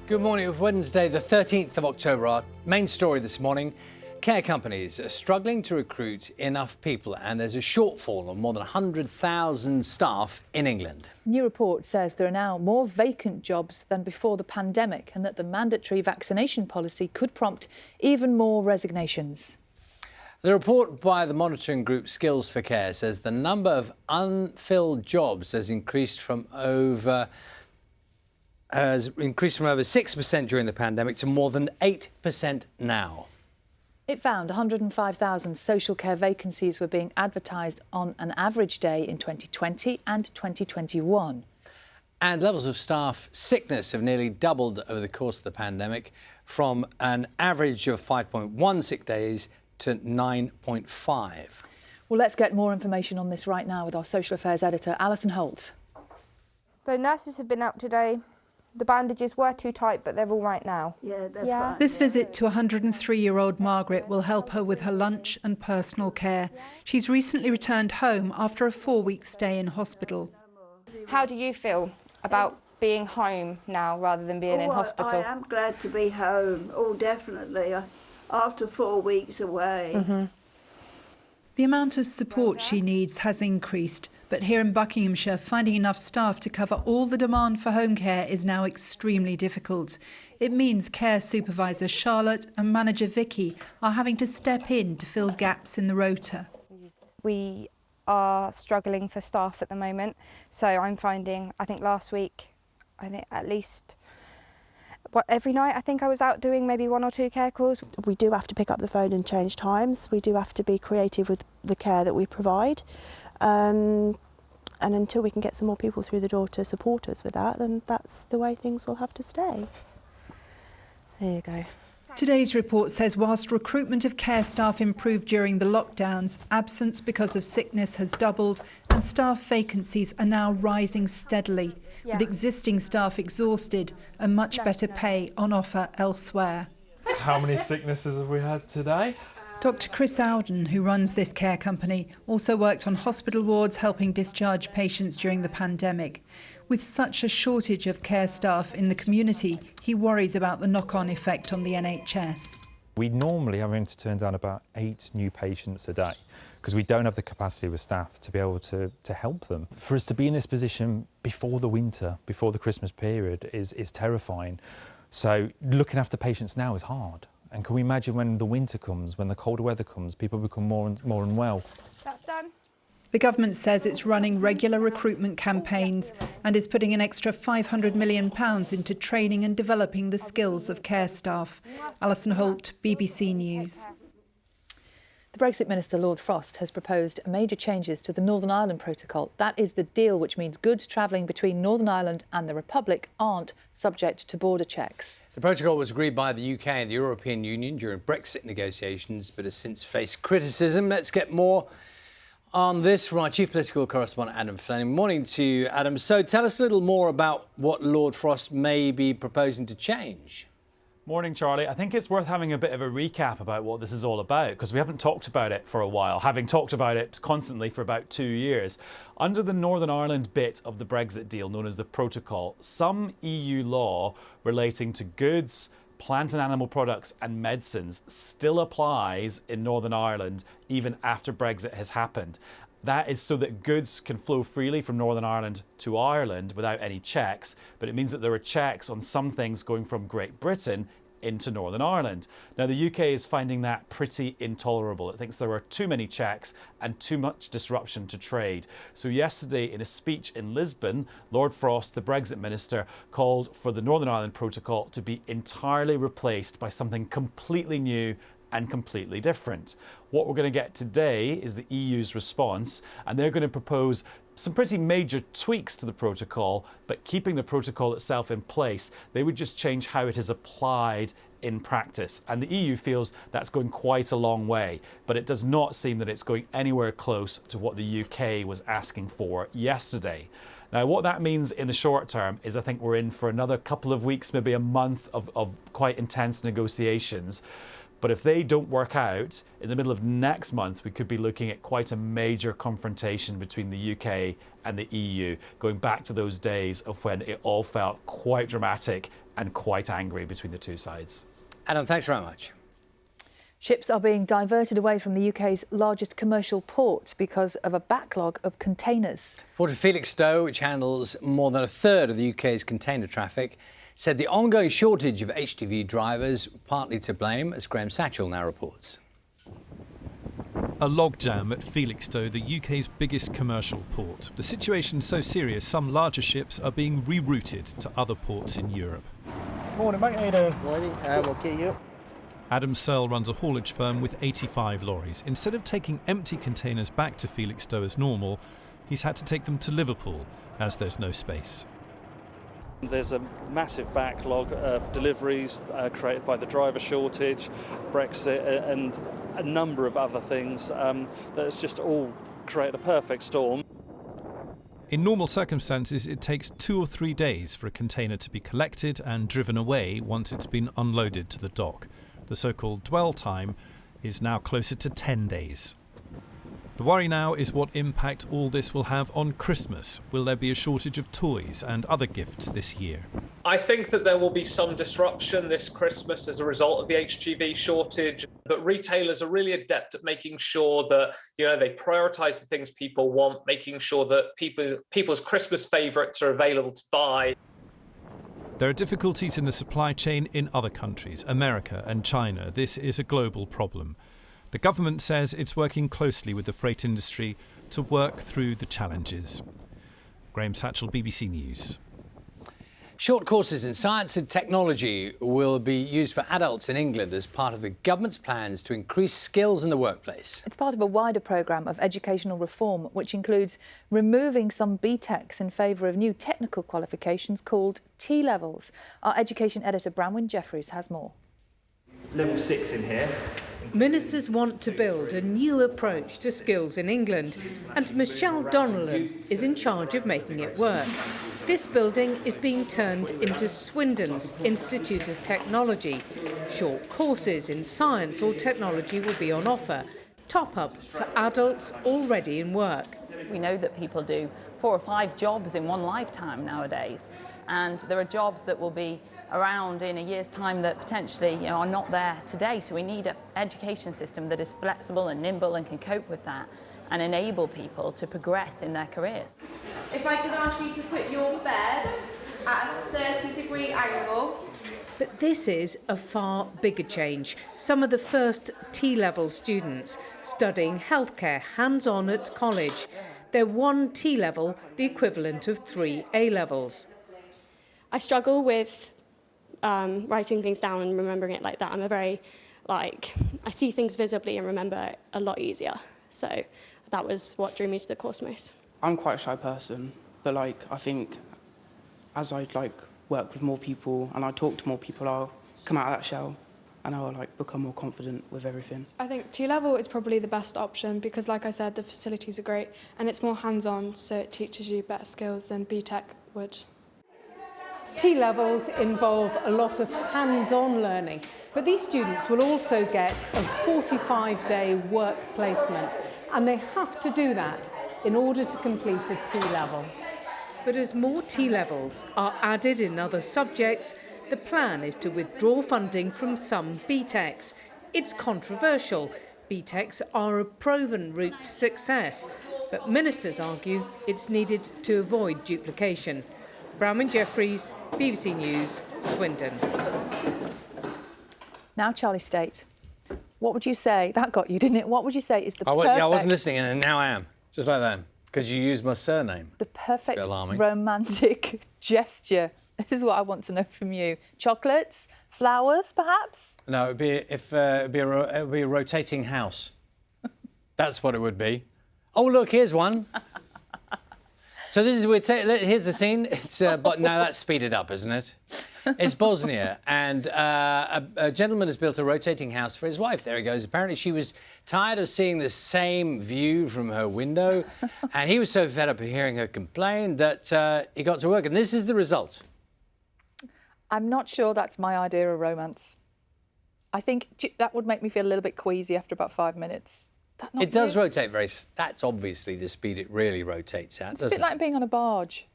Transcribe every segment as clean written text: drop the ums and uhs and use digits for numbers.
Good morning. It's Wednesday, the 13th of October. Our main story this morning, care companies are struggling to recruit enough people and there's a shortfall of more than 100,000 staff in England. New report says there are now more vacant jobs than before the pandemic and that the mandatory vaccination policy could prompt even more resignations. The report by the monitoring group Skills for Care says the number of unfilled jobs has increased from over 6% during the pandemic to more than 8% now. It found 105,000 social care vacancies were being advertised on an average day in 2020 and 2021. And levels of staff sickness have nearly doubled over the course of the pandemic, from an average of 5.1 sick days to 9.5. Well, let's get more information on this right now with our social affairs editor, Alison Holt. So nurses have been out today. The bandages were too tight, but they're all right now. Yeah, that's fine. This visit to 103-year-old Margaret will help her with her lunch and personal care. She's recently returned home after a 4-week stay in hospital. How do you feel about being home now rather than being in hospital? I am glad to be home, definitely. After 4 weeks away. The amount of support she needs has increased, but here in Buckinghamshire, finding enough staff to cover all the demand for home care is now extremely difficult. It means care supervisor Charlotte and manager Vicky are having to step in to fill gaps in the rota. We are struggling for staff at the moment, so I'm finding, I think last week, at least every night I think I was out doing maybe 1 or 2 care calls. We do have to pick up the phone and change times. We do have to be creative with the care that we provide. And until we can get some more people through the door to support us with that, then that's the way things will have to stay. There you go. Today's report says whilst recruitment of care staff improved during the lockdowns, absence because of sickness has doubled and staff vacancies are now rising steadily, with existing staff exhausted and much better pay on offer elsewhere. How many sicknesses have we had today? Dr. Kris Owden, who runs this care company, also worked on hospital wards helping discharge patients during the pandemic. With such a shortage of care staff in the community, he worries about the knock-on effect on the NHS. We normally are having to turn down about 8 new patients a day because we don't have the capacity with staff to be able to help them. For us to be in this position before the winter, before the Christmas period is terrifying. So looking after patients now is hard. And can we imagine when the winter comes, when the colder weather comes, people become more unwell? That's done. The government says it's running regular recruitment campaigns and is putting an extra £500 million into training and developing the skills of care staff. Alison Holt, BBC News. The Brexit Minister, Lord Frost, has proposed major changes to the Northern Ireland Protocol. That is the deal which means goods travelling between Northern Ireland and the Republic aren't subject to border checks. The protocol was agreed by the UK and the European Union during Brexit negotiations, but has since faced criticism. Let's get more on this from our chief political correspondent, Adam Fleming. Morning to you, Adam. So tell us a little more about what Lord Frost may be proposing to change. Morning, Charlie. I think it's worth having a bit of a recap about what this is all about, because we haven't talked about it for a while, having talked about it constantly for about 2 years. Under the Northern Ireland bit of the Brexit deal, known as the Protocol, some EU law relating to goods, plant and animal products and medicines still applies in Northern Ireland even after Brexit has happened. That is so that goods can flow freely from Northern Ireland to Ireland without any checks, but it means that there are checks on some things going from Great Britain into Northern Ireland. Now, the UK is finding that pretty intolerable. It thinks there are too many checks and too much disruption to trade. So yesterday, in a speech in Lisbon, Lord Frost, the Brexit minister, called for the Northern Ireland Protocol to be entirely replaced by something completely new and completely different. What we're going to get today is the EU's response, and they're going to propose some pretty major tweaks to the protocol, but keeping the protocol itself in place. They would just change how it is applied in practice. And the EU feels that's going quite a long way, but it does not seem that it's going anywhere close to what the UK was asking for yesterday. Now, what that means in the short term is I think we're in for another couple of weeks, maybe a month of quite intense negotiations. But if they don't work out, in the middle of next month, we could be looking at quite a major confrontation between the UK and the EU, going back to those days of when it all felt quite dramatic and quite angry between the two sides. Adam, thanks very much. Ships are being diverted away from the UK's largest commercial port because of a backlog of containers. Port of Felixstowe, which handles more than a third of the UK's container traffic, said the ongoing shortage of HGV drivers partly to blame, as Graham Satchell now reports. A logjam at Felixstowe, the UK's biggest commercial port. The situation's so serious, some larger ships are being rerouted to other ports in Europe. Morning, mate. How you doing? Morning. Okay, you. Adam Searle runs a haulage firm with 85 lorries. Instead of taking empty containers back to Felixstowe as normal, he's had to take them to Liverpool, as there's no space. There's a massive backlog of deliveries created by the driver shortage, Brexit and a number of other things that's just all created a perfect storm. In normal circumstances, it takes 2 or 3 days for a container to be collected and driven away once it's been unloaded to the dock. The so-called dwell time is now closer to 10 days. The worry now is what impact all this will have on Christmas. Will there be a shortage of toys and other gifts this year? I think that there will be some disruption this Christmas as a result of the HGV shortage, but retailers are really adept at making sure that, they prioritise the things people want, making sure that people's Christmas favourites are available to buy. There are difficulties in the supply chain in other countries, America and China. This is a global problem. The government says it's working closely with the freight industry to work through the challenges. Graham Satchell, BBC News. Short courses in science and technology will be used for adults in England as part of the government's plans to increase skills in the workplace. It's part of a wider programme of educational reform, which includes removing some BTECs in favour of new technical qualifications called T-levels. Our education editor, Branwen Jeffries, has more. Level 6 in here. Ministers want to build a new approach to skills in England, and Michelle Donelan is in charge of making it work. This building is being turned into Swindon's Institute of Technology. Short courses in science or technology will be on offer. Top up for adults already in work. We know that people do 4 or 5 jobs in one lifetime nowadays, and there are jobs that will be around in a year's time that potentially are not there today. So we need an education system that is flexible and nimble and can cope with that and enable people to progress in their careers. If I could ask you to put your bed at a 30-degree angle. But this is a far bigger change. Some of the first T-level students studying healthcare hands-on at college. They're 1 T-level, the equivalent of 3 A-levels. I struggle with writing things down and remembering it like that. I'm I see things visibly and remember it a lot easier. So that was what drew me to the course most. I'm quite a shy person, but I think as I work with more people and I talk to more people, I'll come out of that shell and I'll become more confident with everything. I think T-level is probably the best option because, like I said, the facilities are great and it's more hands-on, so it teaches you better skills than BTEC would. T-levels involve a lot of hands-on learning, but these students will also get a 45-day work placement, and they have to do that in order to complete a T-level. But as more T-levels are added in other subjects, the plan is to withdraw funding from some BTECs. It's controversial. BTECs are a proven route to success, but ministers argue it's needed to avoid duplication. Branwen Jeffries, BBC News, Swindon. Now, Charlie State, what would you say? That got you, didn't it? What would you say is the perfect... I wasn't listening, and now I am. Just like that. Because you used my surname. The perfect romantic gesture. This is what I want to know from you. Chocolates? Flowers, perhaps? No, it'd be a rotating house. That's what it would be. Oh, look, here's one. So this is here's the scene. It's but now that's speeded up, isn't it? It's Bosnia, and a gentleman has built a rotating house for his wife. There he goes. Apparently, she was tired of seeing the same view from her window, and he was so fed up of hearing her complain that he got to work. And this is the result. I'm not sure that's my idea of romance. I think that would make me feel a little bit queasy after about 5 minutes. It does rotate very... That's obviously the speed it really rotates at, doesn't it? It's a bit like being on a barge.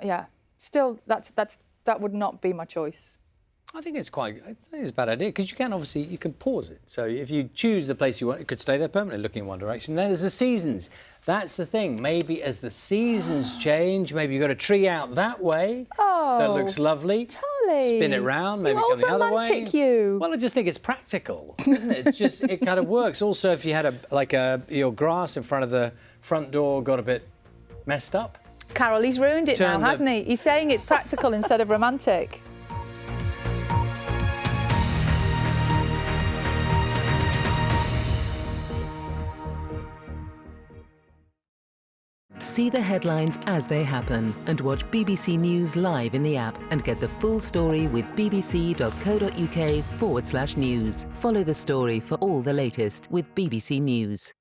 Yeah. Still, that's that would not be my choice. I think it's a bad idea because you can pause it. So if you choose the place you want, it could stay there permanently, looking in one direction. Then there's the seasons. That's the thing. Maybe as the seasons change, maybe you've got a tree out that way. Oh, that looks lovely. Charlie, spin it round, maybe come the other way. You. Well, I just think it's practical, isn't it? It's just it kind of works. Also, if you had your grass in front of the front door got a bit messed up. Carol, he's ruined it now, hasn't he? He's saying it's practical instead of romantic. See the headlines as they happen and watch BBC News live in the app and get the full story with bbc.co.uk/news. Follow the story for all the latest with BBC News.